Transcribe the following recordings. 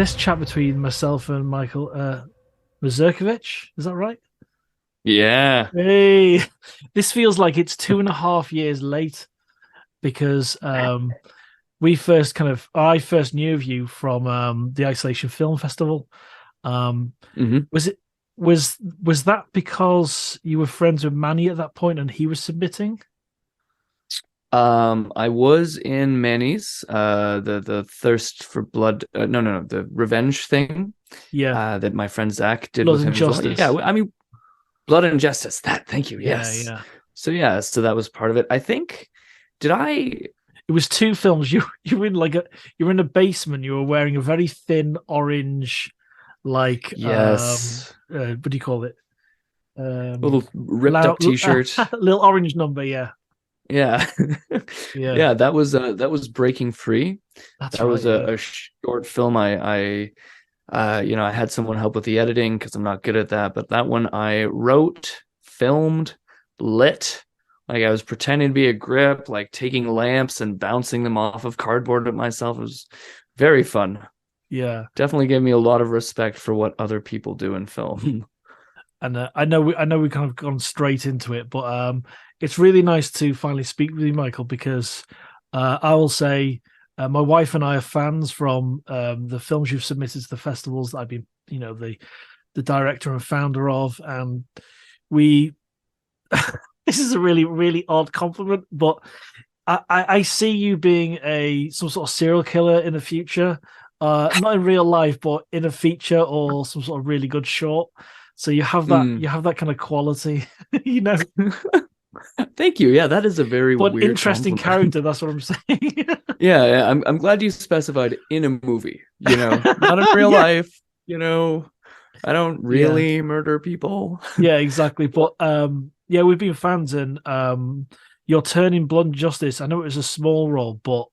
this chat between myself and Michael Masurkevitch. Is that right? Yeah. Hey, this feels like it's 2.5 years late because I first knew of you from the Isolation Film Festival. Um, hmm was it was that because you were friends with Manny at that point and he was submitting? I was in Manny's, the Thirst for Blood, no, the Revenge thing, Yeah, that my friend Zach did Blood with and him as well. Yeah, Justice. I mean, Blood and Justice. Thank you. Yeah, Yes. yeah. So that was part of it. I think, did I? It was two films. You were in you were in a basement. You were wearing a very thin orange, like Yes, what do you call it? little ripped Loud, up T-shirt. little orange number. Yeah, Yeah, yeah. yeah. That was Breaking Free. That's That right. was Yeah, a short film. I had someone help with the editing because I'm not good at that. But that one I wrote, filmed, lit. Like I was pretending to be a grip, like taking lamps and bouncing them off of cardboard at myself. It was very fun. yeah. Definitely gave me a lot of respect for what other people do in film. And I know we kind of gone straight into it, but it's really nice to finally speak with you, Michael, because I will say my wife and I are fans from the films you've submitted to the festivals that I've been, the director and founder of, and we. This is a really really odd compliment, but I see you being some sort of serial killer in the future. Not in real life, but in a feature or some sort of really good short. So Mm. you have that kind of quality, you know, Thank you. Yeah, that is a very but weird interesting compliment. character. That's what I'm saying. Yeah, I'm glad you specified in a movie, not in real Yeah, life, I don't yeah, really murder people. yeah, exactly. But yeah, we've been fans, and your turn in Blunt Justice. I know it was a small role, but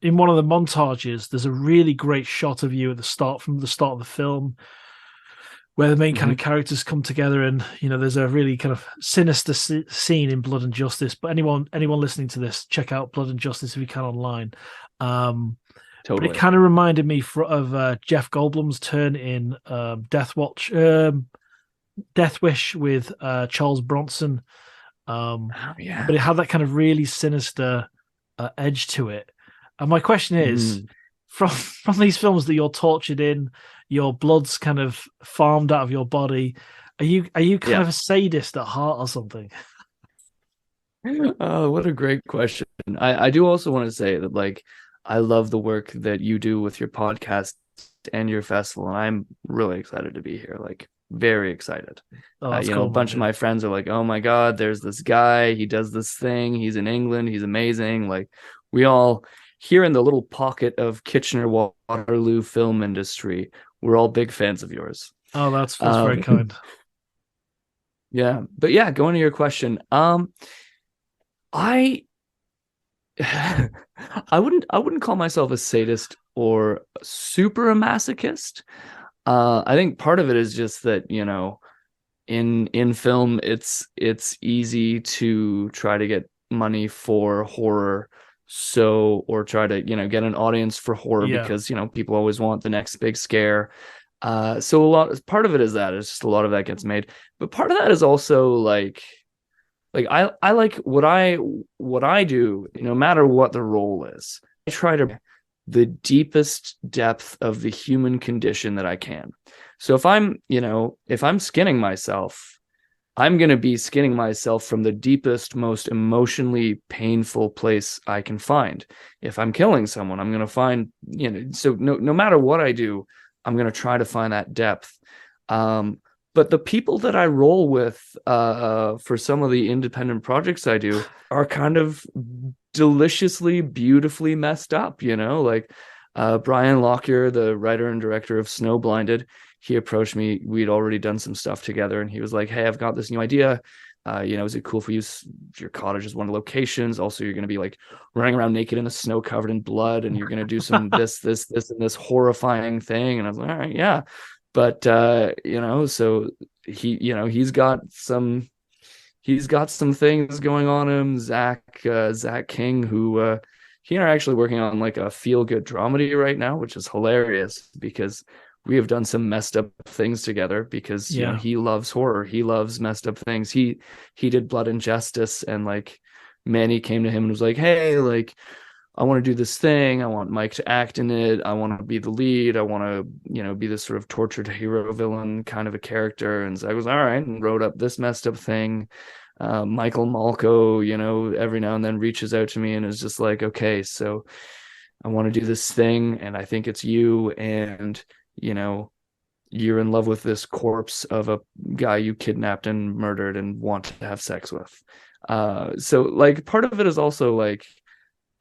in one of the montages, there's a really great shot of you at the start from the start of the film where the main kind of Mhm. characters come together, and there's a really kind of sinister scene in Blood and Justice. But anyone listening to this, check out Blood and Justice if you can online. But it Totally. kind of reminded me of Jeff Goldblum's turn in Death Wish with Charles Bronson. Oh But yeah. it had that kind of really sinister edge to it. And my question is, Mm. from these films that you're tortured in, your blood's kind of farmed out of your body. Are you kind Yeah. of a sadist at heart or something? Oh, what a great question. I do also want to say that like I love the work that you do with your podcast and your festival, and I'm really excited to be here. Like very excited. Oh, that's A cool, bunch of man. my friends are like, "Oh my God, there's this guy. He does this thing. He's in England. He's amazing." Like we all here in the little pocket of Kitchener Waterloo film industry, we're all big fans of yours. Oh, that's very Um, kind. yeah, but yeah, going to your question. I I wouldn't call myself a sadist or super a masochist. I think part of it is just that, in film it's easy to try to get money for horror, or try to, get an audience for horror Yeah, because, people always want the next big scare. So part of it is that it's just a lot of that gets made. But part of that is also like I like what I do, no matter what the role is. I try to the deepest depth of the human condition that I can. So if I'm skinning myself, I'm going to be skinning myself from the deepest, most emotionally painful place I can find. If I'm killing someone, I'm going to find, so no matter what I do, I'm going to try to find that depth. Um, but the people that I roll with, for some of the independent projects I do, are kind of deliciously, beautifully messed up, like Brian Lockyer, the writer and director of Snowblinded. He approached me. We'd already done some stuff together, and he was like, "Hey, I've got this new idea. Is it cool if we use your cottage as one of the locations? Also, you're going to be like running around naked in the snow covered in blood, and you're going to do some this, and this horrifying thing." And I was like, "All right, yeah." But so he's got some things going on him. Zach King, who he and I are actually working on like a feel good dramedy right now, which is hilarious because we have done some messed up things together because Yeah. he loves horror, he loves messed up things. He did Blood and Justice, and like Manny came to him and was like, hey, like I want to do this thing. I want Mike to act in it. I want to be the lead. I want to, be this sort of tortured hero villain kind of a character. And Zach was all right and wrote up this messed up thing. Michael Malco, every now and then reaches out to me and is just like, okay, so I want to do this thing, and I think it's you, and you're in love with this corpse of a guy you kidnapped and murdered and want to have sex with. So like part of it is also like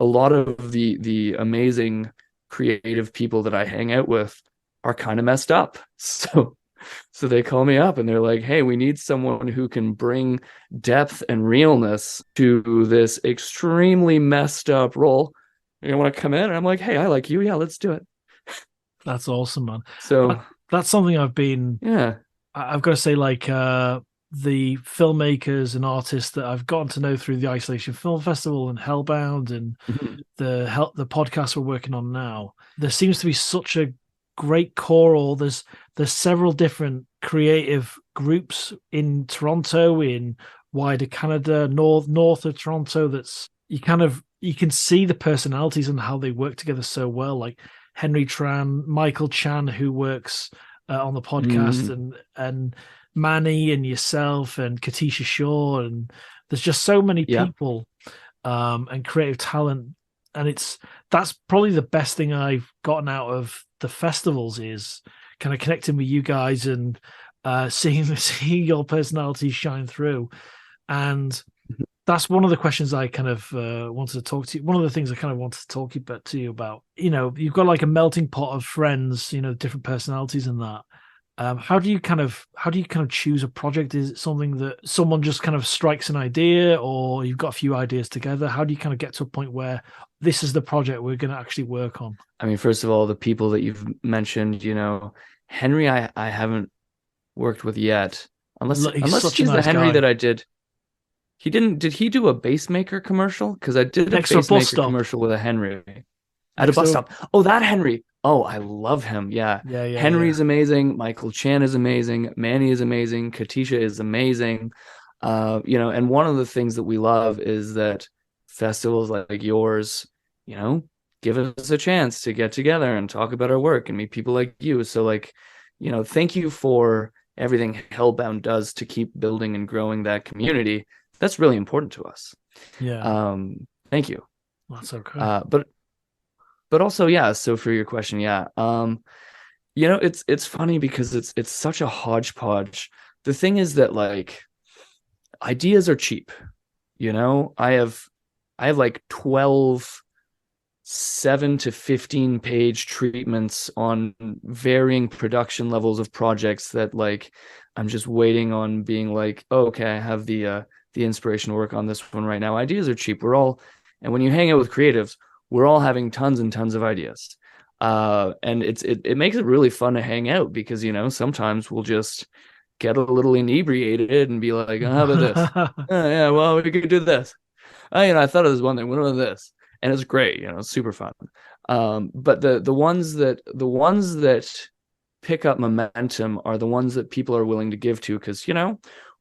a lot of the amazing creative people that I hang out with are kind of messed up. So they call me up and they're like, hey, we need someone who can bring depth and realness to this extremely messed up role. You want to come in? And I'm like, hey, I like you. Yeah, let's do it. That's awesome, man. So that's something I've got to say, like the filmmakers and artists that I've gotten to know through the Isolation Film Festival and Hellbound and the podcast we're working on now. There seems to be such a great core, or there's several different creative groups in Toronto, in wider Canada, north of Toronto, that's you can see the personalities and how they work together so well. Like Henry Tran, Michael Chan, who works on the podcast, and Manny and yourself and Katisha Shaw, and there's just so many people and creative talent, and that's probably the best thing I've gotten out of the festivals is kind of connecting with you guys and seeing your personalities shine through. And that's one of the questions I kind of wanted to talk to you. One of the things I kind of wanted to talk to you about. You've got like a melting pot of friends, different personalities and that. How do you kind of choose a project? Is it something that someone just kind of strikes an idea, or you've got a few ideas together? How do you kind of get to a point where this is the project we're going to actually work on? I mean, first of all, the people that you've mentioned, Henry, I haven't worked with yet, unless he's the Henry that I did. Did he do a Basemaker commercial? Because I did a Basemaker commercial with a Henry at a bus stop. Oh, that Henry. Oh, I love him. Yeah. Henry's amazing. Michael Chan is amazing. Manny is amazing. Katisha is amazing. And one of the things that we love is that festivals like yours, give us a chance to get together and talk about our work and meet people like you. So like, thank you for everything Hellbound does to keep building and growing that community. That's really important to us. Yeah. Thank you. That's okay. But also, yeah. So for your question, yeah. It's funny because it's such a hodgepodge. The thing is that like ideas are cheap. I have like 12 7 to 15 page treatments on varying production levels of projects that like I'm just waiting on being like, oh, okay, I have the inspiration to work on this one right now. Ideas are cheap. And when you hang out with creatives, we're all having tons and tons of ideas. And it makes it really fun to hang out because, sometimes we'll just get a little inebriated and be like, oh, how about this? Oh, yeah, well, we could do this. I thought of this one thing. What about this? And it's great, it's super fun. But the ones that pick up momentum are the ones that people are willing to give to because,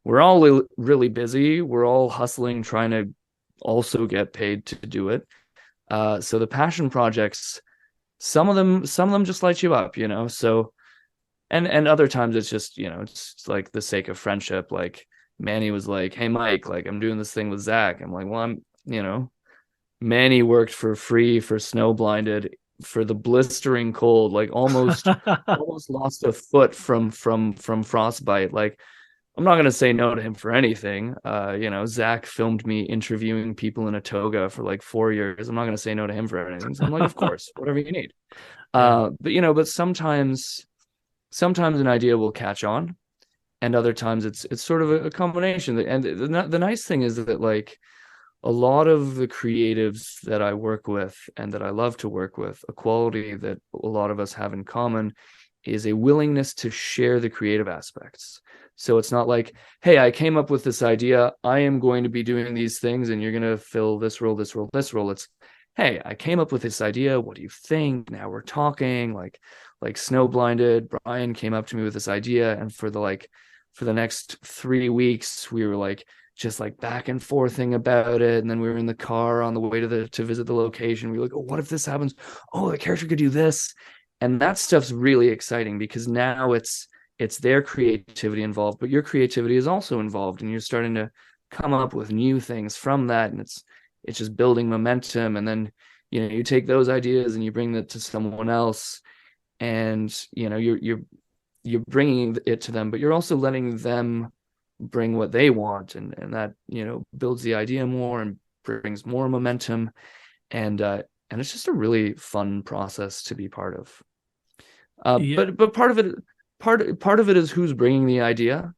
we're all really busy. We're all hustling, trying to also get paid to do it. So the passion projects, some of them just light you up, so, and other times it's just, it's like the sake of friendship. Like Manny was like, hey, Mike, like I'm doing this thing with Zach. I'm like, well, Manny worked for free for Snowblinded for the blistering cold, like almost lost a foot from frostbite. Like, I'm not going to say no to him for anything. Zach filmed me interviewing people in a toga for like 4 years. I'm not going to say no to him for anything. So I'm like, of course, whatever you need. But sometimes an idea will catch on, and other times it's sort of a combination. And the nice thing is that like a lot of the creatives that I work with and that I love to work with, a quality that a lot of us have in common is a willingness to share the creative aspects. So it's not like, hey, I came up with this idea. I am going to be doing these things and you're going to fill this role, this role, this role. It's, hey, I came up with this idea, what do you think? Now we're talking. Like Snow Blinded, Brian came up to me with this idea, and for the next 3 weeks we were like just like back and forthing about it. And then we were in the car on the way to visit the location. We were like, oh, what if this happens? Oh, the character could do this. And that stuff's really exciting because now it's their creativity involved, but your creativity is also involved, and you're starting to come up with new things from that. And it's just building momentum. And then, you take those ideas and you bring that to someone else, and, you're bringing it to them, but you're also letting them bring what they want. And that, builds the idea more and brings more momentum. And it's just a really fun process to be part of. But part of it is who's bringing the idea.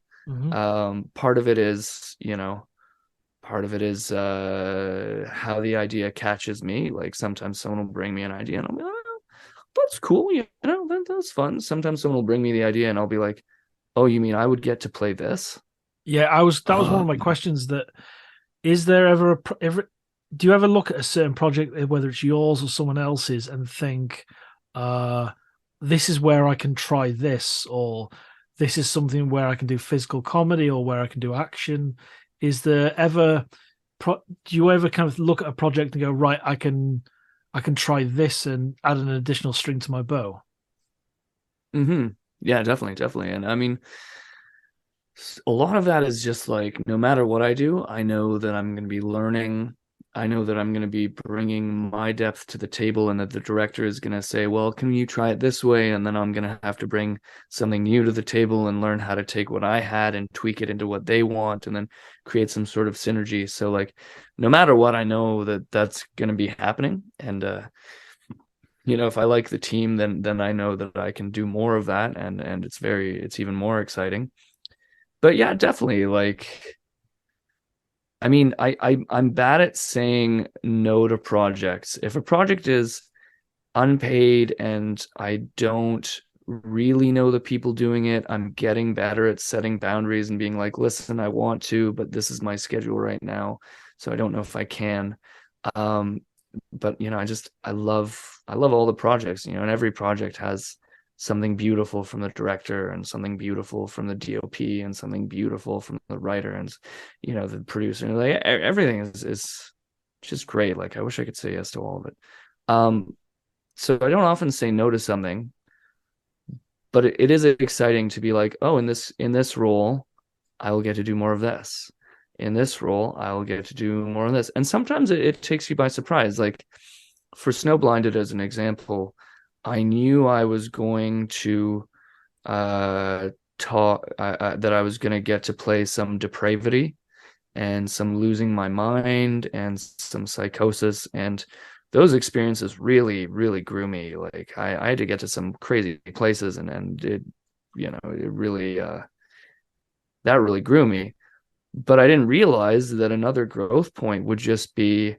Part of it is, how the idea catches me. Like sometimes someone will bring me an idea and I'll be like, oh, that's cool, that's fun. Sometimes someone will bring me the idea and I'll be like, oh, you mean I would get to play this? Yeah, that was one of my questions. That is there ever do you ever look at a certain project, whether it's yours or someone else's, and think, this is where I can try this, or this is something where I can do physical comedy, or where I can do action? Is there ever do you ever kind of look at a project and go, right, I can try this and add an additional string to my bow? Yeah, definitely. And I mean, a lot of that is just like, no matter what I do, I know that I'm going to be learning. I know that I'm going to be bringing my depth to the table, and that the director is going to say, well, can you try it this way? And then I'm going to have to bring something new to the table and learn how to take what I had and tweak it into what they want, and then create some sort of synergy. So like, no matter what, I know that that's going to be happening. And, if I like the team, then I know that I can do more of that. And it's even more exciting. But yeah, definitely. Like, I mean, I'm bad at saying no to projects. If a project is unpaid and I don't really know the people doing it, I'm getting better at setting boundaries and being like, listen, I want to, but this is my schedule right now, so I don't know if I can. But I love all the projects, and every project has something beautiful from the director, and something beautiful from the DOP, and something beautiful from the writer, and the producer. Like everything is just great. Like I wish I could say yes to all of it. So I don't often say no to something, but it is exciting to be like, oh, in this role, I will get to do more of this. In this role, I will get to do more of this. And sometimes it takes you by surprise. Like for Snow Blinded, as an example, I knew I was going to that I was going to get to play some depravity and some losing my mind and some psychosis, and those experiences really, really grew me. Like I had to get to some crazy places, and it really that really grew me. But I didn't realize that another growth point would just be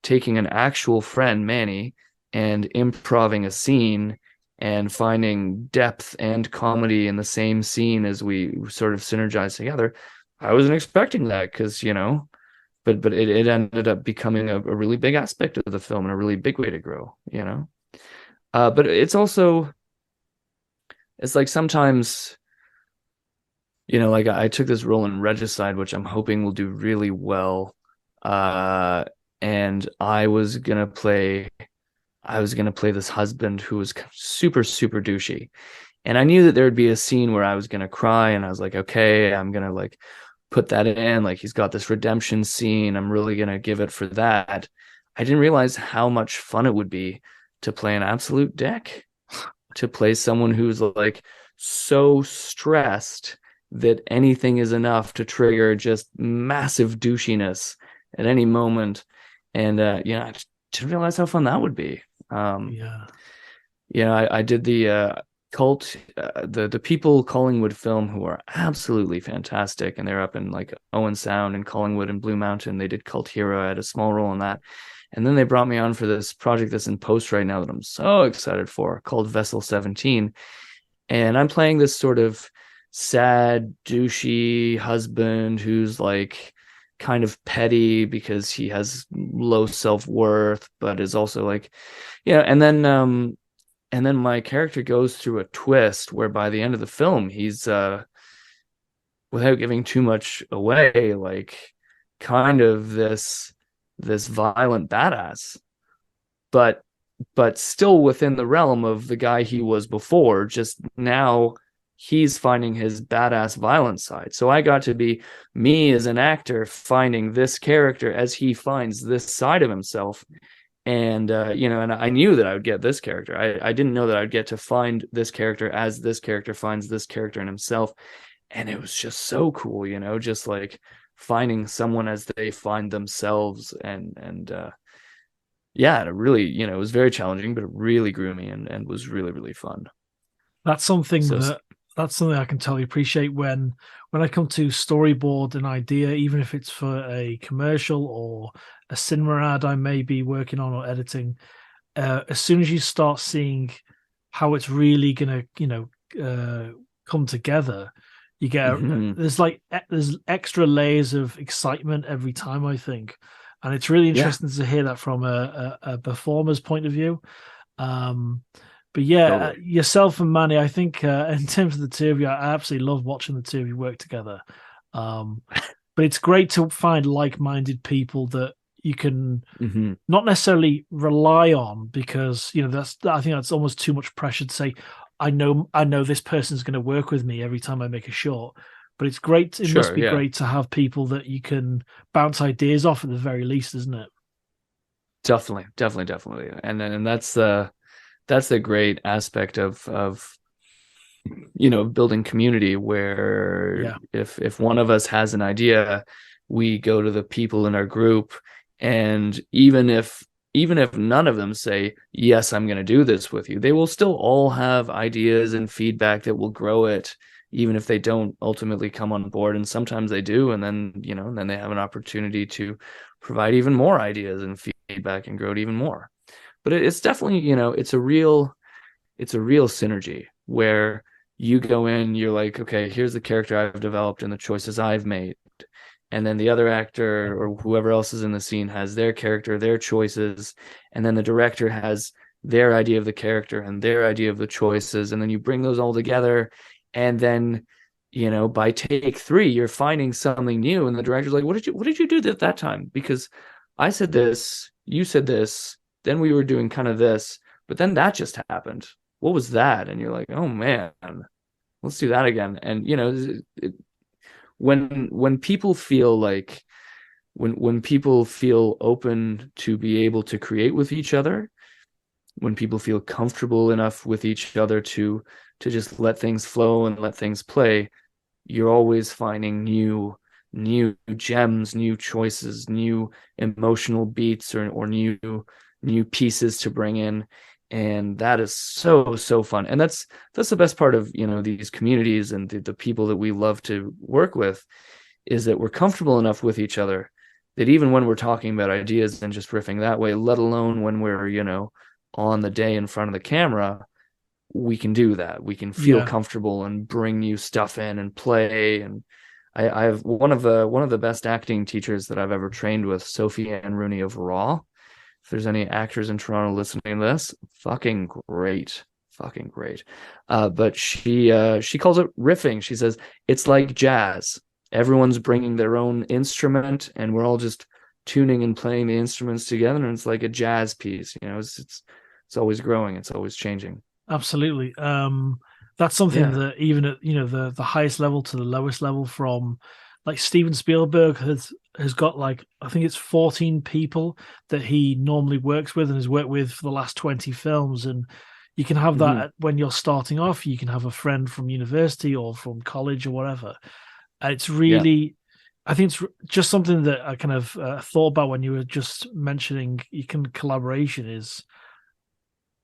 taking an actual friend, Manny, and improving a scene and finding depth and comedy in the same scene as we sort of synergize together. I wasn't expecting that because, but it ended up becoming a really big aspect of the film and a really big way to grow, But it's like sometimes, like I took this role in Regicide, which I'm hoping will do really well. And I was gonna play this husband who was super, super douchey. And I knew that there would be a scene where I was gonna cry, and I was like, okay, I'm gonna like put that in. Like he's got this redemption scene. I'm really gonna give it for that. I didn't realize how much fun it would be to play an absolute dick, to play someone who's like so stressed that anything is enough to trigger just massive douchiness at any moment. And I didn't realize how fun that would be. I did the cult, the people Collingwood Film, who are absolutely fantastic, and they're up in like Owen Sound and Collingwood and Blue Mountain. They did Cult Hero. I had a small role in that, and then they brought me on for this project that's in post right now that I'm so excited for, called Vessel 17. And I'm playing this sort of sad, douchey husband who's like kind of petty because he has low self-worth, but is also like, and then my character goes through a twist where by the end of the film, he's without giving too much away, like kind of this violent badass, but still within the realm of the guy he was before. Just now he's finding his badass violent side. So I got to be me as an actor finding this character as he finds this side of himself. And and I knew that I would get this character. I didn't know that I'd get to find this character as this character finds this character in himself. And it was just so cool, just like finding someone as they find themselves. And yeah, it really, it was very challenging, but it really grew me and was really, really fun. That's something that's something I can totally appreciate when I come to storyboard an idea, even if it's for a commercial or a cinema ad I may be working on or editing. As soon as you start seeing how it's really gonna, come together, you get there's extra layers of excitement every time, I think, and it's really interesting to hear that from a performer's point of view. But yeah, totally. Yourself and Manny, I think in terms of the two of you, I absolutely love watching the two of you work together. But it's great to find like-minded people that you can not necessarily rely on, because I think that's almost too much pressure to say, I know this person's going to work with me every time I make a short. But it's great. It must be great to have people that you can bounce ideas off at the very least, isn't it? Definitely. And that's the great aspect of building community, where if one of us has an idea, we go to the people in our group, and even if none of them say, yes, I'm going to do this with you, they will still all have ideas and feedback that will grow it, even if they don't ultimately come on board. And sometimes they do, and then then they have an opportunity to provide even more ideas and feedback and grow it even more. But it's definitely, it's a real synergy where you go in, you're like, okay, here's the character I've developed and the choices I've made. And then the other actor or whoever else is in the scene has their character, their choices. And then the director has their idea of the character and their idea of the choices. And then you bring those all together. And then, by take 3, you're finding something new. And the director's like, what did you do at that time? Because I said this, you said this, then we were doing kind of this, but then that just happened. What was that? And you're like, oh man, let's do that again. And when people feel like when people feel open to be able to create with each other, when people feel comfortable enough with each other to just let things flow and let things play, you're always finding new gems, new choices, new emotional beats, or new pieces to bring in. And that is so fun. And that's the best part of these communities and the people that we love to work with, is that we're comfortable enough with each other that even when we're talking about ideas and just riffing that way, let alone when we're on the day in front of the camera, we can do that. We can feel comfortable and bring new stuff in and play. And I have one of the best acting teachers that I've ever trained with, Sophie Ann Rooney of Raw. If there's any actors in Toronto listening to this, fucking great. But she calls it riffing. She says it's like jazz. Everyone's bringing their own instrument, and we're all just tuning and playing the instruments together, and it's like a jazz piece. It's always growing. It's always changing. Absolutely. That's something that even at the highest level to the lowest level, from like Steven Spielberg has got like, I think it's 14 people that he normally works with and has worked with for the last 20 films. And you can have that when you're starting off. You can have a friend from university or from college or whatever. And it's really, I think it's just something that I kind of thought about when you were just mentioning collaboration, is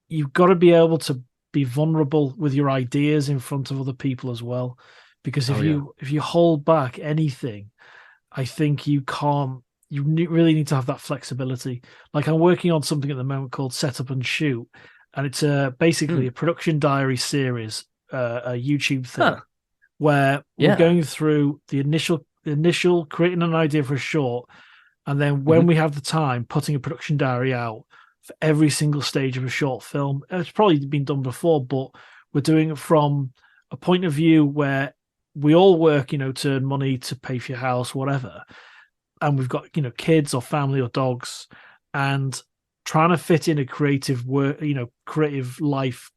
you've got to be able to be vulnerable with your ideas in front of other people as well. Because if you hold back anything, I think you really need to have that flexibility. Like, I'm working on something at the moment called Set Up and Shoot, and it's basically a production diary series, a YouTube thing, where we're going through the initial initial creating an idea for a short, and then when we have the time, putting a production diary out for every single stage of a short film. It's probably been done before, but we're doing it from a point of view where we all work, to earn money to pay for your house, whatever. And we've got, kids or family or dogs, and trying to fit in a creative work, creative life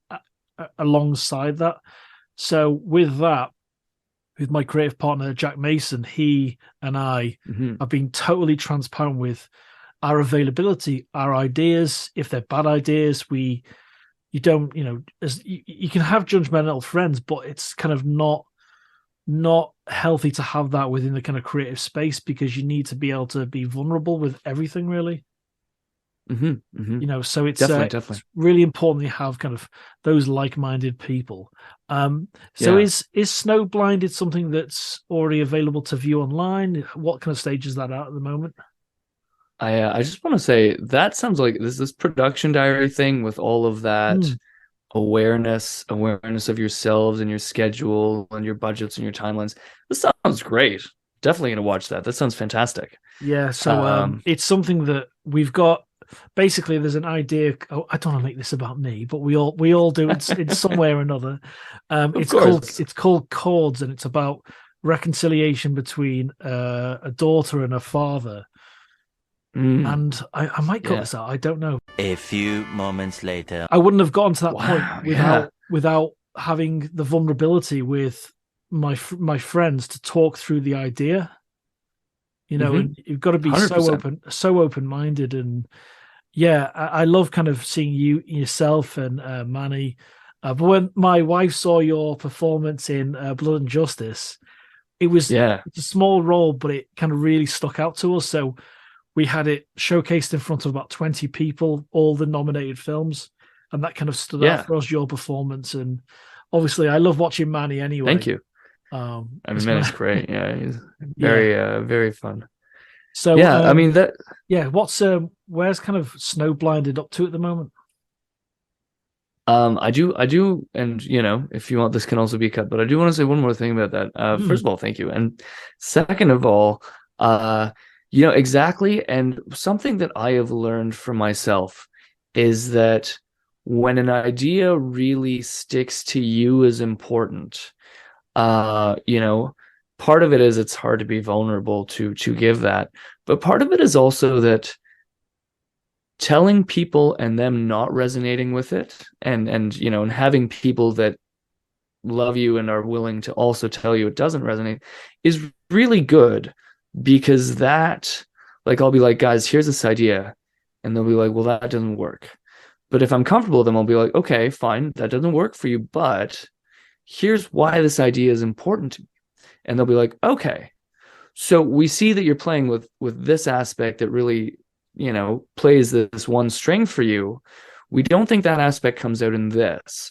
alongside that. So with that, with my creative partner, Jack Mason, he and I have been totally transparent with our availability, our ideas. If they're bad ideas, you don't, you can have judgmental friends, but it's kind of not healthy to have that within the kind of creative space, because you need to be able to be vulnerable with everything, really. So it's definitely. It's really important you have kind of those like-minded people. Is Snow Blinded something that's already available to view online? What kind of stage is that at the moment? I just want to say that sounds like this production diary thing with all of that awareness of yourselves and your schedule and your budgets and your timelines. This sounds great. Definitely gonna watch that. That sounds fantastic. Yeah, so it's something that we've got. Basically, there's an idea. Oh, I don't want to make this about me, but we all do it in some way or another. It's called Chords, and it's about reconciliation between a daughter and a father. And I might cut this out. I don't know. A few moments later, I wouldn't have gotten to that point without having the vulnerability with my friends to talk through the idea. And you've got to be 100%. so open-minded, and I love kind of seeing yourself and Manny. But when my wife saw your performance in Blood and Justice, it's a small role, but it kind of really stuck out to us. So we had it showcased in front of about 20 people, all the nominated films, and that kind of stood out for us, your performance. And obviously, I love watching Manny anyway. Thank you. Manny's great. Yeah, he's very fun. So where's kind of Snow Blinded up to at the moment? I do, and if you want, this can also be cut, but I do want to say one more thing about that. First of all, thank you, and second of all, exactly, and something that I have learned for myself is that when an idea really sticks to you is important. Part of it is it's hard to be vulnerable to give that, but part of it is also that telling people and them not resonating with it, and having people that love you and are willing to also tell you it doesn't resonate is really good, because that, like, I'll be like, guys, here's this idea, and they'll be like, well, that doesn't work. But if I'm comfortable with them, I'll be like, okay, fine, that doesn't work for you, but here's why this idea is important to me. And they'll be like, okay, so we see that you're playing with this aspect that really, plays this one string for you. We don't think that aspect comes out in this,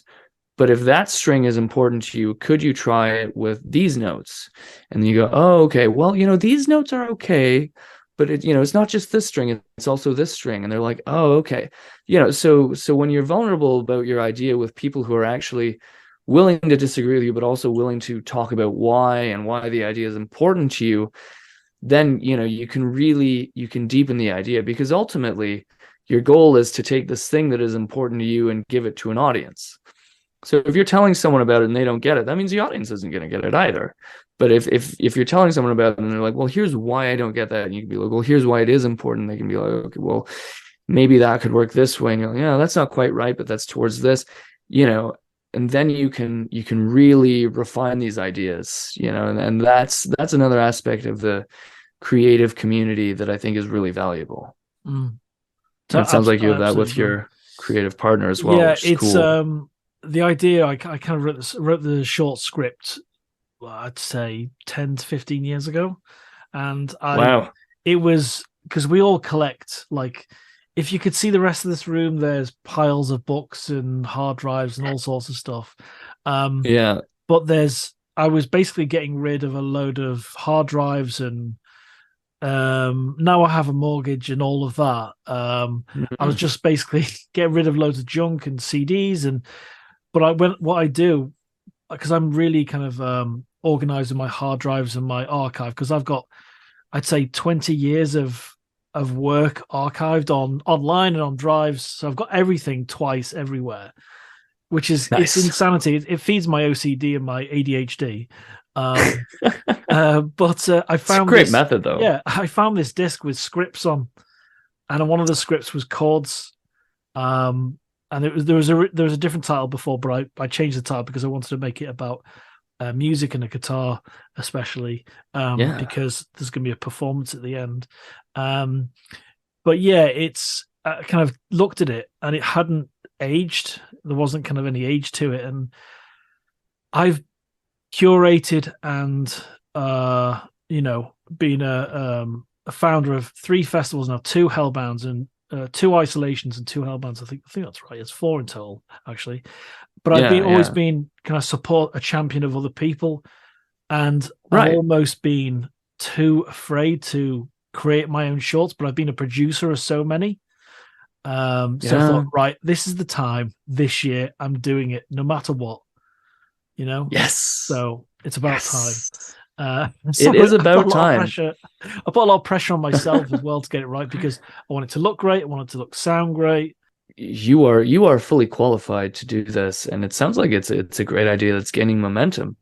but if that string is important to you, could you try it with these notes? And then you go, oh, okay, well, these notes are okay, but it's not just this string, it's also this string. And they're like, oh, okay. So when you're vulnerable about your idea with people who are actually willing to disagree with you, but also willing to talk about why the idea is important to you, then, you can deepen the idea, because ultimately your goal is to take this thing that is important to you and give it to an audience. So if you're telling someone about it and they don't get it, that means the audience isn't going to get it either. But if you're telling someone about it and they're like, well, here's why I don't get that, and you can be like, well, here's why it is important. They can be like, okay, well, maybe that could work this way. And you're like, yeah, that's not quite right, but that's towards this, and then you can really refine these ideas, and that's another aspect of the creative community that I think is really valuable. So it sounds like you have that with your creative partner as well. Yeah, it's cool. The idea. I kind of wrote the short script, I'd say 10 to 15 years ago, and it was because we all collect, like, if you could see the rest of this room, there's piles of books and hard drives and all sorts of stuff. But I was basically getting rid of a load of hard drives, and now I have a mortgage and all of that. I was just basically getting rid of loads of junk and CDs, but what I do, because I'm really kind of organizing my hard drives and my archive, because I've got, I'd say, 20 years of work archived online and on drives. So I've got everything twice everywhere, which is Nice. It's insanity. It feeds my OCD and my ADHD. But I found it's a great this, method, though. Yeah, I found this disc with scripts on, and one of the scripts was chords. And there was a different title before, but I changed the title because I wanted to make it about music and a guitar, especially because there's going to be a performance at the end. But yeah, it's I kind of looked at it and it hadn't aged. There wasn't kind of any age to it, and I've curated and been a founder of 3 festivals now, 2 Hellbounds and 2 Isolations and 2 Hellbounds. I think that's right. It's 4 in total, actually. But I've always been kind of support a champion of other people, and I've almost been too afraid to create my own shorts. But I've been a producer of so many. So I thought, right, this is the time. This year, I'm doing it, no matter what. Yes. So it's about time. It is about time. I put a lot of pressure on myself as well to get it right, because I want it to look great. I want it to sound great. You are fully qualified to do this, and it sounds like it's a great idea that's gaining momentum.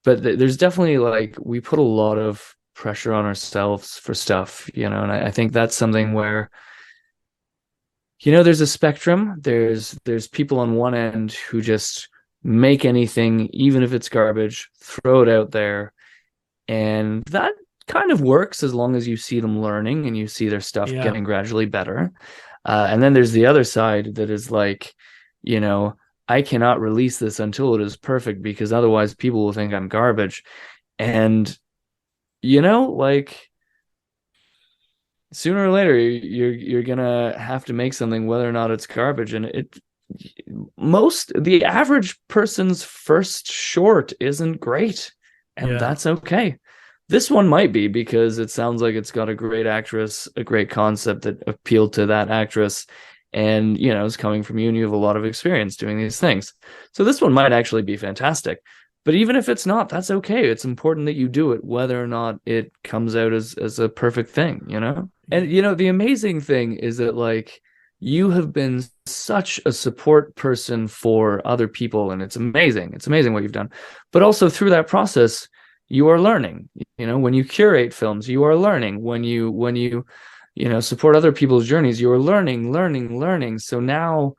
But there's definitely, like, we put a lot of pressure on ourselves for stuff, and I think that's something where, there's a spectrum. There's people on one end who just make anything, even if it's garbage, throw it out there. And that kind of works as long as you see them learning and you see their stuff getting gradually better. And then there's the other side that is like, I cannot release this until it is perfect, because otherwise people will think I'm garbage. And, like, sooner or later you're gonna have to make something, whether or not it's garbage. And the average person's first short isn't great, and that's okay. This one might be, because it sounds like it's got a great actress, a great concept that appealed to that actress, and it's coming from you and you have a lot of experience doing these things. So this one might actually be fantastic. But even if it's not, that's okay. It's important that you do it, whether or not it comes out as a perfect thing, And the amazing thing is that, like, you have been such a support person for other people, and it's amazing. It's amazing what you've done. But also through that process, you are learning. When you curate films, you are learning. When you support other people's journeys, you are learning. So now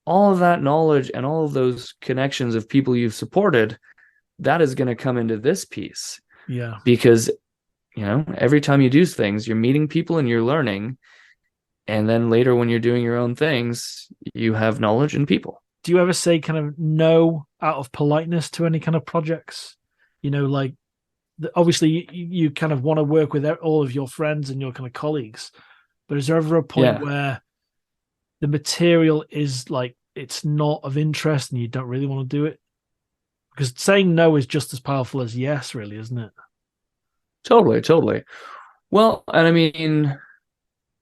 all of that knowledge and all of those connections of people you've supported, that is going to come into this piece. Yeah. Because, every time you do things, you're meeting people and you're learning. And then later, when you're doing your own things, you have knowledge and people. Do you ever say kind of no out of politeness to any kind of projects? Like, obviously you kind of want to work with all of your friends and your kind of colleagues, but is there ever a point where the material is like, it's not of interest and you don't really want to do it? Because saying no is just as powerful as yes, really, isn't it? Totally. Well, and I mean,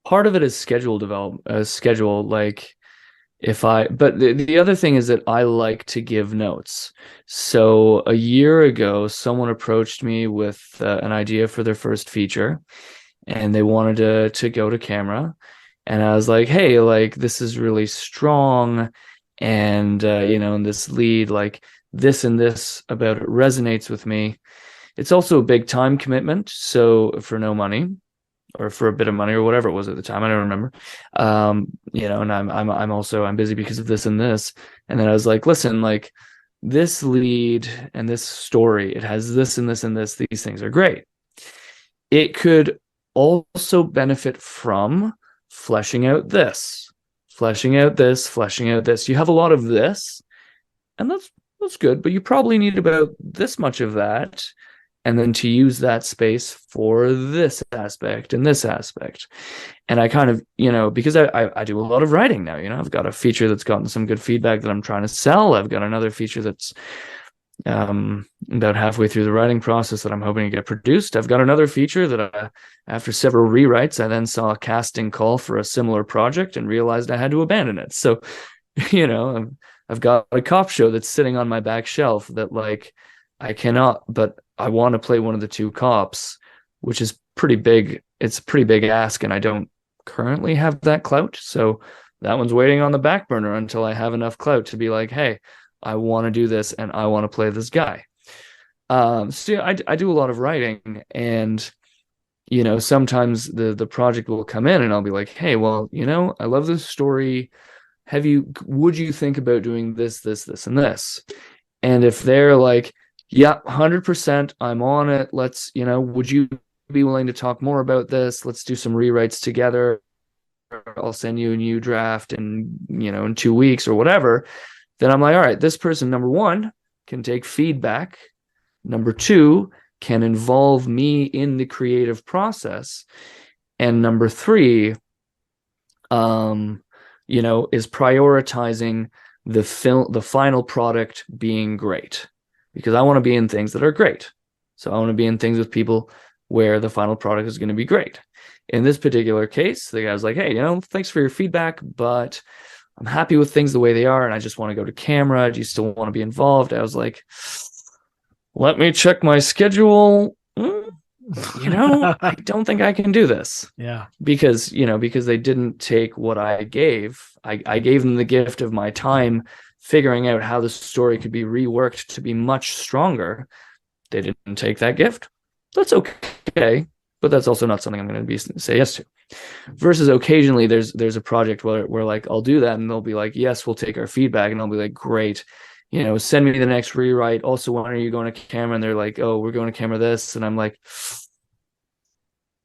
part of it is schedule like, but the other thing is that I like to give notes. So a year ago, someone approached me with an idea for their first feature, and they wanted to go to camera. And I was like, hey, like, this is really strong. And, in this lead, like, this and this about it resonates with me. It's also a big time commitment. So for no money, or for a bit of money, or whatever it was at the time, I don't remember. And I'm busy because of this and this. And then I was like, listen, like, this lead and this story, it has this and this and this. These things are great. It could also benefit from fleshing out this. You have a lot of this, and that's good, but you probably need about this much of that. And then to use that space for this aspect and this aspect. And I kind of, because I do a lot of writing now, I've got a feature that's gotten some good feedback that I'm trying to sell. I've got another feature that's about halfway through the writing process that I'm hoping to get produced. I've got another feature that after several rewrites, I then saw a casting call for a similar project and realized I had to abandon it. So, I've got a cop show that's sitting on my back shelf that, like, I cannot, but I want to play one of the two cops, which is pretty big. It's a pretty big ask, and I don't currently have that clout. So that one's waiting on the back burner until I have enough clout to be like, hey, I want to do this and I want to play this guy. So yeah, I do a lot of writing, and sometimes the project will come in and I'll be like, hey, well, I love this story. Would you think about doing this, this, and this? And if they're like, yeah, 100%, I'm on it. Would you be willing to talk more about this? Let's do some rewrites together. I'll send you a new draft in 2 weeks or whatever. Then I'm like, all right, this person, number one, can take feedback. Number two, can involve me in the creative process. And number three, is prioritizing the final product being great, because I want to be in things that are great. So I want to be in things with people where the final product is going to be great. In this particular case, the guy was like, hey, thanks for your feedback, but I'm happy with things the way they are, and I just want to go to camera. Do you still want to be involved? I was like, let me check my schedule. I don't think I can do this. Yeah. Because they didn't take what I gave. I gave them the gift of my time figuring out how the story could be reworked to be much stronger. They didn't take that gift. That's okay, but that's also not something I'm going to say yes to. Versus occasionally there's a project where like I'll do that and they'll be like, yes, we'll take our feedback, and I'll be like, great. Send me the next rewrite. Also, when are you going to camera? And they're like, oh, we're going to camera this. And I'm like,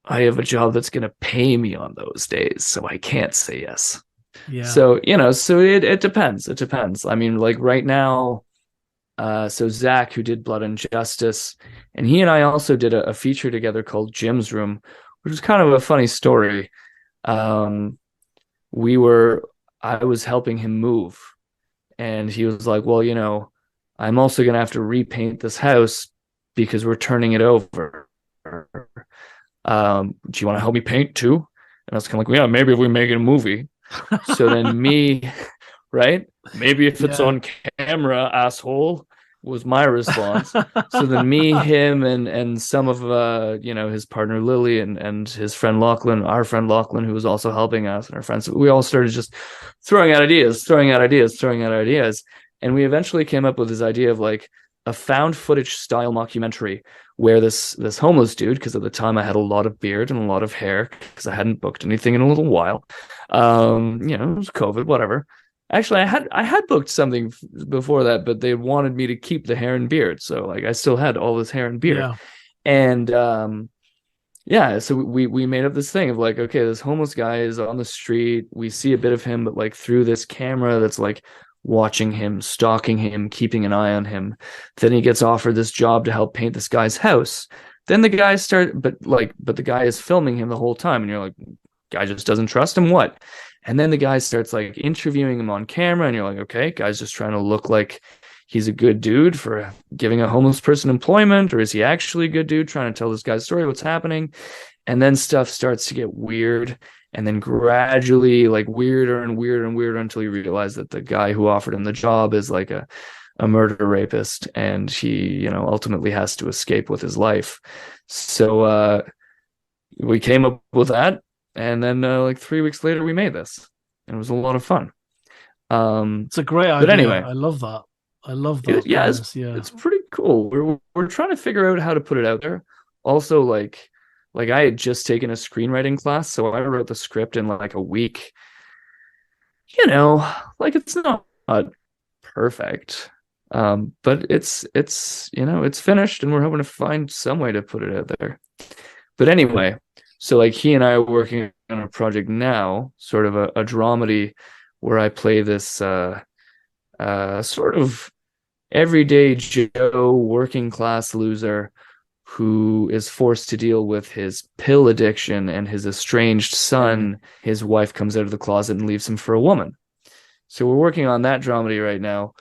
I have a job that's going to pay me on those days, so I can't say yes. Yeah. So, so it depends. It depends. I mean, like right now, so Zach, who did Blood and Justice, and he and I also did a feature together called Jim's Room, which was kind of a funny story. I was helping him move. And he was like, well, I'm also going to have to repaint this house because we're turning it over. Do you want to help me paint too? And I was kind of like, yeah, maybe if we make it a movie. So then me, right? Maybe if it's on camera, asshole, was my response. So then me, him, and some of, his partner Lily and his friend Lachlan, our friend Lachlan, who was also helping us, and our friends, we all started just throwing out ideas. And we eventually came up with this idea of like a found footage style mockumentary where this homeless dude, because at the time I had a lot of beard and a lot of hair because I hadn't booked anything in a little while. It was COVID, whatever. Actually, I had booked something before that, but they wanted me to keep the hair and beard. So like I still had all this hair and beard. Yeah. And so we made up this thing of like, okay, this homeless guy is on the street. We see a bit of him, but like through this camera that's like watching him, stalking him, keeping an eye on him. Then he gets offered this job to help paint this guy's house. Then the guy but the guy is filming him the whole time, and you're like, guy just doesn't trust him. What? And then the guy starts like interviewing him on camera, and you're like, okay, guy's just trying to look like he's a good dude for giving a homeless person employment, or is he actually a good dude trying to tell this guy's story? What's happening? And then stuff starts to get weird, and then gradually like weirder and weirder and weirder until you realize that the guy who offered him the job is like a murder rapist, and he, ultimately has to escape with his life. So we came up with that. And then like 3 weeks later, we made this, and it was a lot of fun. It's a great idea. But anyway, I love that. It's pretty cool. We're trying to figure out how to put it out there. Also, like I had just taken a screenwriting class, so I wrote the script in like a week. Like it's not perfect, but it's finished, and we're hoping to find some way to put it out there. But anyway. So like he and I are working on a project now, sort of a dramedy where I play this sort of everyday Joe working class loser who is forced to deal with his pill addiction and his estranged son. His wife comes out of the closet and leaves him for a woman. So we're working on that dramedy right now.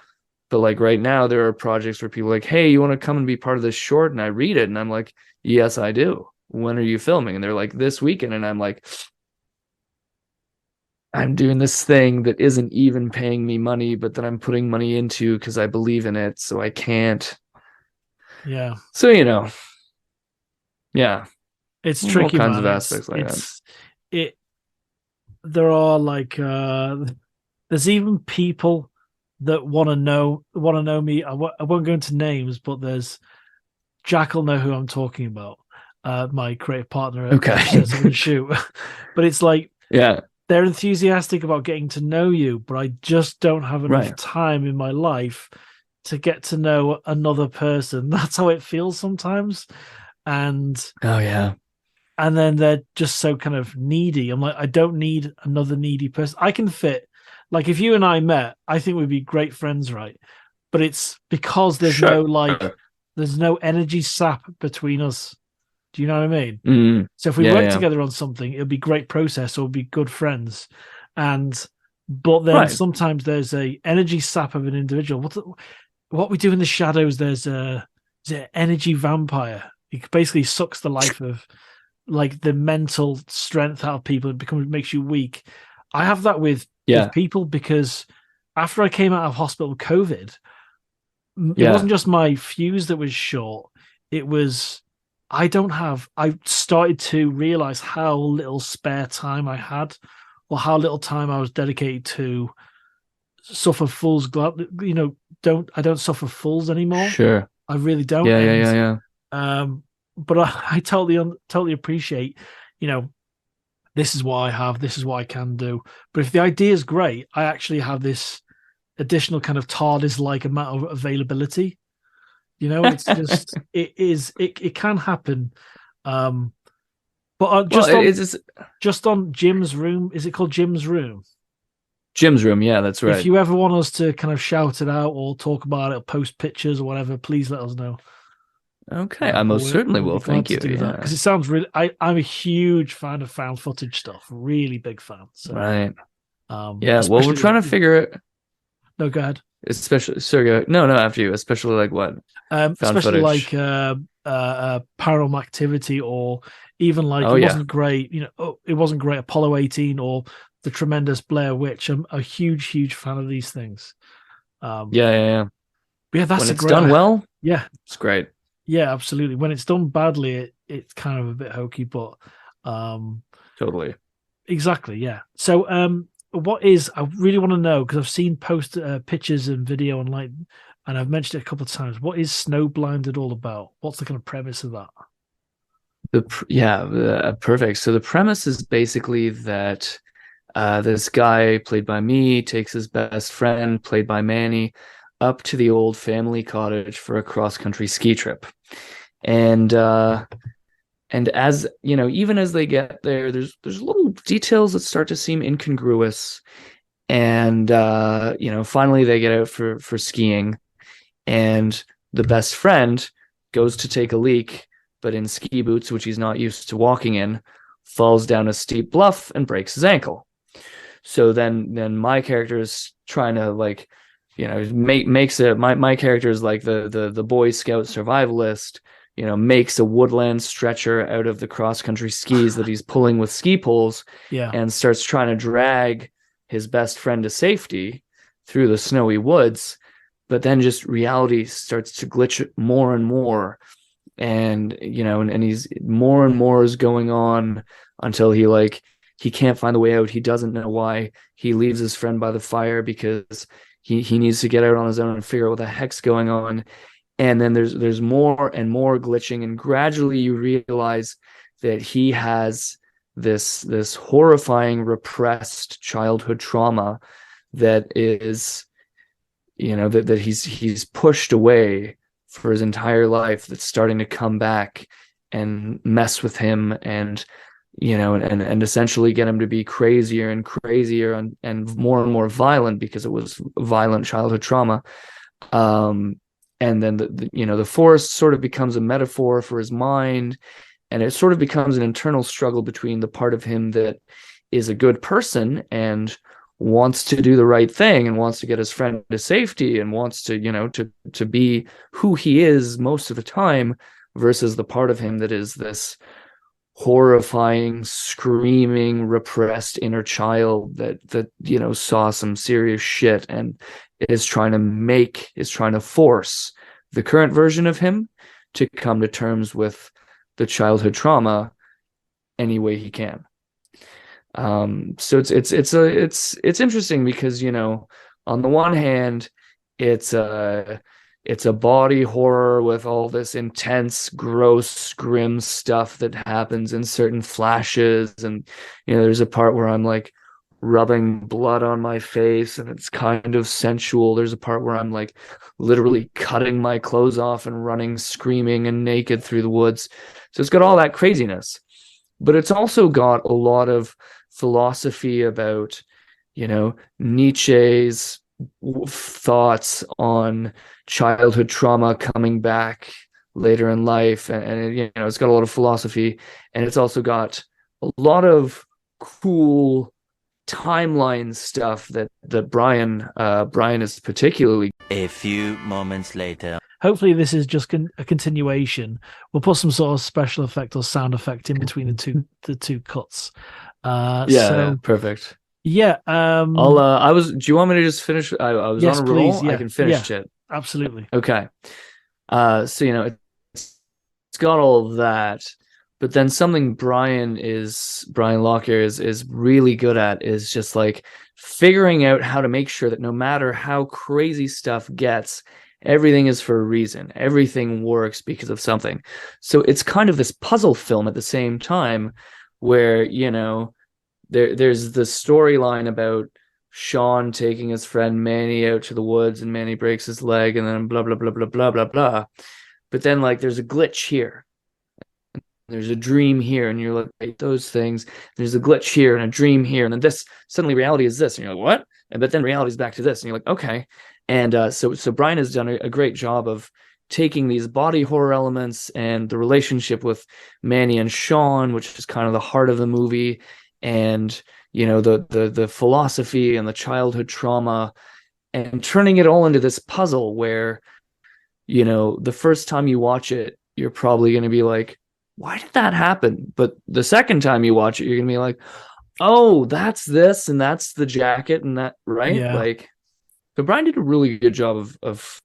But like right now there are projects where people are like, hey, you want to come and be part of this short? And I read it and I'm like, yes, I do. When are you filming? And they're like, this weekend. And I'm like, I'm doing this thing that isn't even paying me money, but that I'm putting money into because I believe in it. So I can't Yeah. So, yeah. It's All tricky, kinds man. of aspects like that. There are like there's even people that want to know me. I won't go into names, but there's Jack will know who I'm talking about. My creative partner at Shoot. But it's like, Yeah. they're enthusiastic about getting to know you, but I just don't have enough time in my life to get to know another person. That's how it feels sometimes. And oh yeah. And then they're just so kind of needy. I'm like, I don't need another needy person. I can fit. Like, if you and I met, I think we'd be great friends, right? But it's because there's there's no energy sap between us. Do you know what I mean? Mm-hmm. So if we work together on something, it'll be great process or we'll be good friends. But then sometimes there's a energy sap of an individual. What we do in the shadows, there's an energy vampire. It basically sucks the life of like the mental strength out of people. It makes you weak. I have that with people because after I came out of hospital with COVID, it wasn't just my fuse that was short. It was I started to realize how little spare time I had, or how little time I was dedicated to suffer fools. I don't suffer fools anymore. Sure, I really don't. Yeah. But I totally appreciate, this is what I have, this is what I can do. But if the idea is great, I actually have this additional kind of TARDIS-like amount of availability. It's just it can happen. But just on Jim's room, is it called Jim's room? Jim's room, yeah, that's right. If you ever want us to kind of shout it out or talk about it or post pictures or whatever, please let us know. Okay, I most certainly will. Thank you. Because it sounds really. I'm a huge fan of found footage stuff. Really big fan. So, right. Well, we're trying to figure it. No, go ahead. Especially, no, after you. Especially like what? Especially footage. Like Paranormal Activity, or even like wasn't great. It wasn't great. Apollo 18 or the tremendous Blair Witch. I'm a huge fan of these things. Yeah. But that's when it's done well. Yeah, it's great. Yeah, absolutely. When it's done badly, it's kind of a bit hokey, but totally. Exactly, yeah. So I really want to know, because I've seen pictures and video online, and I've mentioned it a couple of times. What is Snow Blinded all about? What's the kind of premise of that? Perfect. So the premise is basically that this guy, played by me, takes his best friend, played by Manny, up to the old family cottage for a cross-country ski trip. And as even as they get there, there's little details that start to seem incongruous. And finally they get out for skiing, and the best friend goes to take a leak, but in ski boots, which he's not used to walking in, falls down a steep bluff and breaks his ankle. So then my character is trying to my character is like the Boy Scout survivalist, makes a woodland stretcher out of the cross-country skis that he's pulling with ski poles, and starts trying to drag his best friend to safety through the snowy woods. But then just reality starts to glitch more and more, and and he's more and more is going on until he can't find the way out. He doesn't know why. He leaves his friend by the fire because he needs to get out on his own and figure out what the heck's going on. And then there's more and more glitching, and gradually you realize that he has this horrifying repressed childhood trauma that is that he's pushed away for his entire life, that's starting to come back and mess with him, and and essentially get him to be crazier and crazier and more violent, because it was violent childhood trauma. And then the forest sort of becomes a metaphor for his mind, and it sort of becomes an internal struggle between the part of him that is a good person and wants to do the right thing and wants to get his friend to safety and wants to to be who he is most of the time, versus the part of him that is this horrifying, screaming, repressed inner child that saw some serious shit and is trying to force the current version of him to come to terms with the childhood trauma any way he can. So it's interesting because, you know, on the one hand, it's a body horror with all this intense, gross, grim stuff that happens in certain flashes, and you know, there's a part where I'm like rubbing blood on my face and it's kind of sensual. There's a part where I'm like literally cutting my clothes off and running screaming and naked through the woods. So it's got all that craziness, but it's also got a lot of philosophy about, you know, Nietzsche's thoughts on childhood trauma coming back later in life, and you know, it's got a lot of philosophy, and it's also got a lot of cool timeline stuff that Brian is particularly. A few moments later. Hopefully this is just a continuation. We'll put some sort of special effect or sound effect in between the two cuts. Perfect. Yeah. Do you want me to just finish? I was yes, on a roll. please, yeah. I can finish it. Absolutely. Okay. So, you know, it's got all of that, but then something Brian Lockyer is really good at is just like figuring out how to make sure that no matter how crazy stuff gets, everything is for a reason. Everything works because of something. So it's kind of this puzzle film at the same time where, you know, there's the storyline about Sean taking his friend Manny out to the woods, and Manny breaks his leg, and then blah, blah, blah, blah, blah, blah, blah. But then, like, there's a glitch here. There's a dream here, and you're like, wait, those things. There's a glitch here and a dream here, and then this, suddenly reality is this. And you're like, what? But then reality's back to this. And you're like, okay. And so Brian has done a great job of taking these body horror elements and the relationship with Manny and Sean, which is kind of the heart of the movie, and you know, the philosophy and the childhood trauma, and turning it all into this puzzle where, you know, the first time you watch it, you're probably going to be like, why did that happen? But the second time you watch it, you're going to be like, oh, that's this, and that's the jacket, and that, right? Yeah. Like, so Brian did a really good job of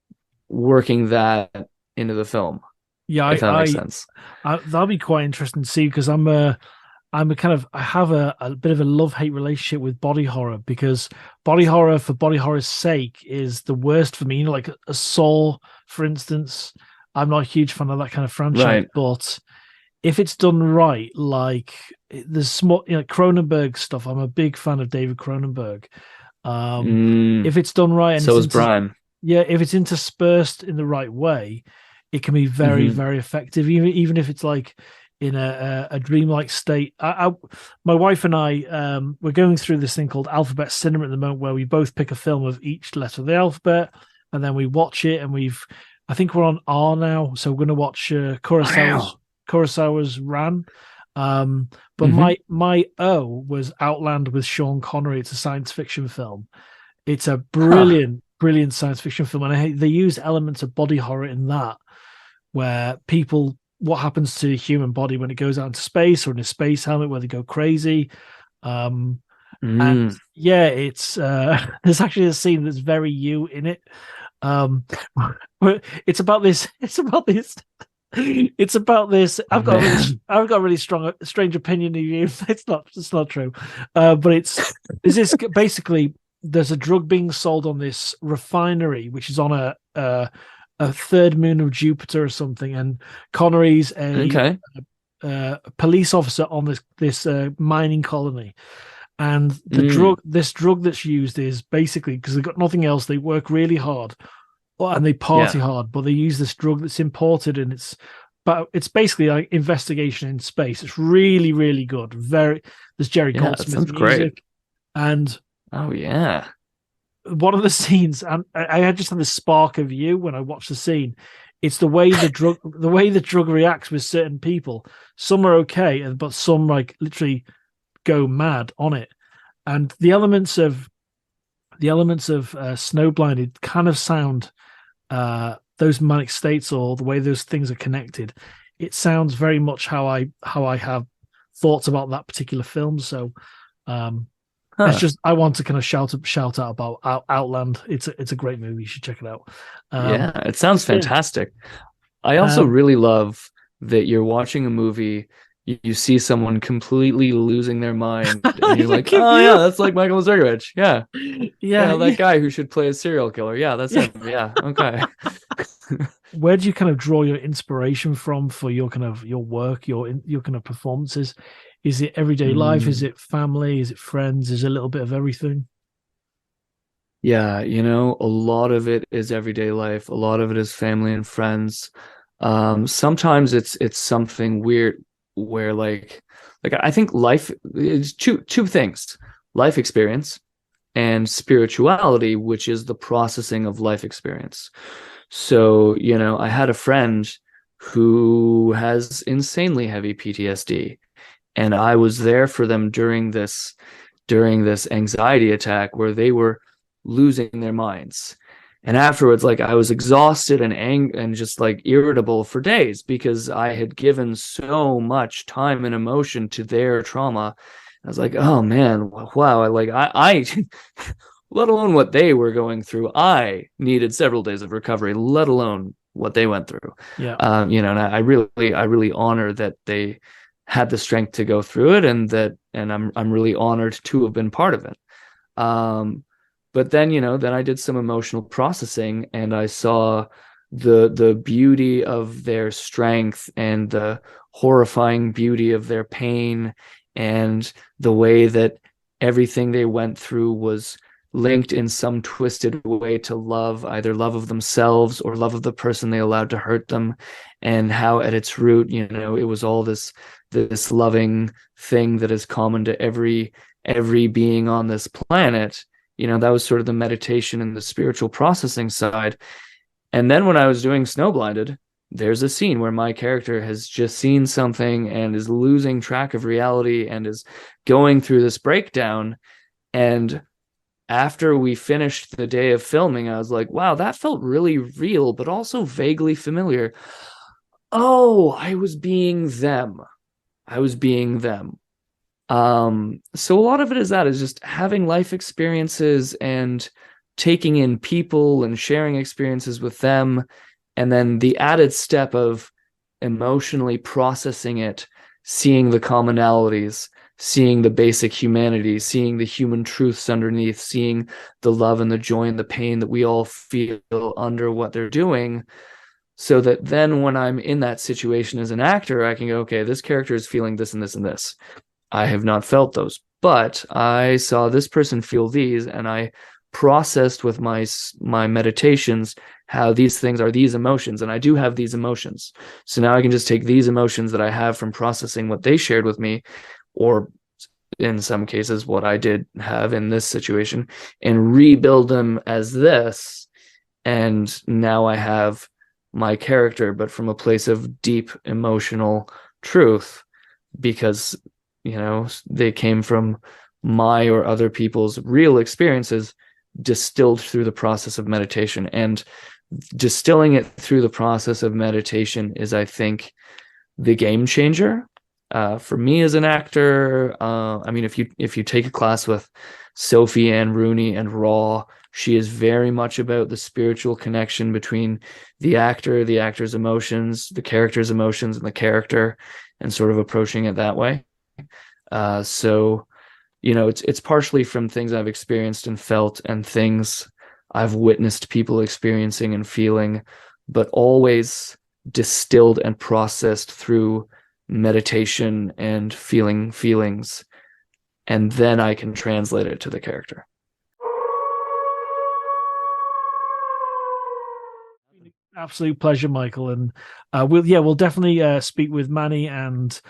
working that into the film. Yeah, if that makes sense. That'll be quite interesting to see, because I have a bit of a love-hate relationship with body horror, because body horror for body horror's sake is the worst for me. You know, like a Saw, for instance. I'm not a huge fan of that kind of franchise, right. But if it's done right, like there's small, you know, Cronenberg stuff. I'm a big fan of David Cronenberg. If it's done right, and so is Brian. Yeah, if it's interspersed in the right way, it can be very, very effective. Even if it's like in a dreamlike state. My wife and I, we're going through this thing called Alphabet Cinema at the moment, where we both pick a film of each letter of the alphabet, and then we watch it. And I think we're on R now, so we're going to watch Kurosawa's Ran. But my O was Outland with Sean Connery. It's a science fiction film. It's a brilliant science fiction film, and they use elements of body horror in that, where what happens to the human body when it goes out into space, or in a space helmet where they go crazy. And yeah, it's there's actually a scene that's very you in it. It's about this. I've got a really strange opinion of you. It's not true. But there's this basically. There's a drug being sold on this refinery, which is on a third moon of Jupiter or something, and Connery's a police officer on this mining colony, and this drug that's used is basically, because they've got nothing else, they work really hard and they party hard, but they use this drug that's imported, and it's basically like investigation in space. It's really, really good. There's Jerry Goldsmith music, great. And oh yeah, one of the scenes, and I just had this spark of you when I watched the scene. It's the way the drug reacts with certain people. Some are okay, but some like literally go mad on it. And the elements of Snowblinded kind of sound those manic states, or the way those things are connected. It sounds very much how I have thoughts about that particular film. So it's just, I want to kind of shout out about Outland. It's a great movie. You should check it out. Yeah, it sounds fantastic. I also really love that you're watching a movie, you see someone completely losing their mind, and you're like, oh yeah, that's like Michael Masurkevitch. Yeah. Yeah, that guy who should play a serial killer. Yeah, that's him. Yeah, okay. Where do you kind of draw your inspiration from for your kind of your work, your kind of performances? Is it everyday life? Is it family? Is it friends? Is it a little bit of everything? Yeah, a lot of it is everyday life. A lot of it is family and friends. Sometimes it's something weird where like I think life is two things: life experience and spirituality, which is the processing of life experience. So, I had a friend who has insanely heavy PTSD, and I was there for them during this anxiety attack where they were losing their minds. And afterwards, like, I was exhausted and just like irritable for days because I had given so much time and emotion to their trauma. I was like, oh man, wow. I let alone what they were going through, I needed several days of recovery, let alone what they went through. Yeah. And I really honor that they had the strength to go through it, and I'm really honored to have been part of it. But then, then I did some emotional processing, and I saw the beauty of their strength and the horrifying beauty of their pain, and the way that everything they went through was linked in some twisted way to love, either love of themselves or love of the person they allowed to hurt them, and how at its root, it was all this loving thing that is common to every being on this planet. That was sort of the meditation and the spiritual processing side. And then when I was doing Snowblinded, there's a scene where my character has just seen something and is losing track of reality and is going through this breakdown. And after we finished the day of filming, I was like, wow, that felt really real, but also vaguely familiar. Oh, I was being them. So a lot of it is just having life experiences and taking in people and sharing experiences with them. And then the added step of emotionally processing it, seeing the commonalities, seeing the basic humanity, seeing the human truths underneath, seeing the love and the joy and the pain that we all feel under what they're doing. So that then when I'm in that situation as an actor, I can go, okay, this character is feeling this and this and this. I have not felt those, but I saw this person feel these, and I processed with my meditations how these things are these emotions, and I do have these emotions. So now I can just take these emotions that I have from processing what they shared with me, or in some cases what I did have in this situation, and rebuild them as this. And now I have my character, but from a place of deep emotional truth, because they came from my or other people's real experiences distilled through the process of meditation. And distilling it through the process of meditation is, I think, the game changer for me as an actor. I mean, if you take a class with Sophie Ann Rooney and Raw, she is very much about the spiritual connection between the actor, the actor's emotions, the character's emotions, and the character, and sort of approaching it that way. So, it's partially from things I've experienced and felt, and things I've witnessed people experiencing and feeling, but always distilled and processed through meditation and feeling feelings. And then I can translate it to the character. Absolute pleasure, Michael, and we'll definitely speak with Manny and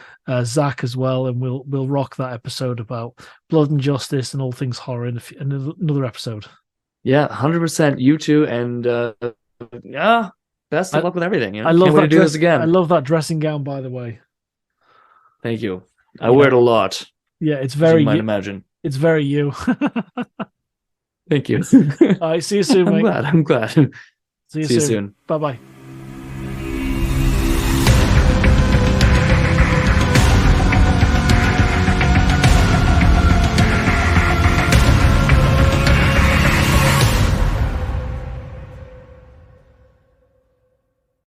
Zach as well, and we'll rock that episode about blood and justice and all things horror in another episode. Yeah, 100%. You too, and best of luck with everything. I love Can't wait to do this again. I love that dressing gown, by the way. Thank you. I wear it a lot. Yeah, it's very. You might imagine. It's very you. Thank you. All right, see you soon, mate. I'm glad. See you soon. Bye-bye.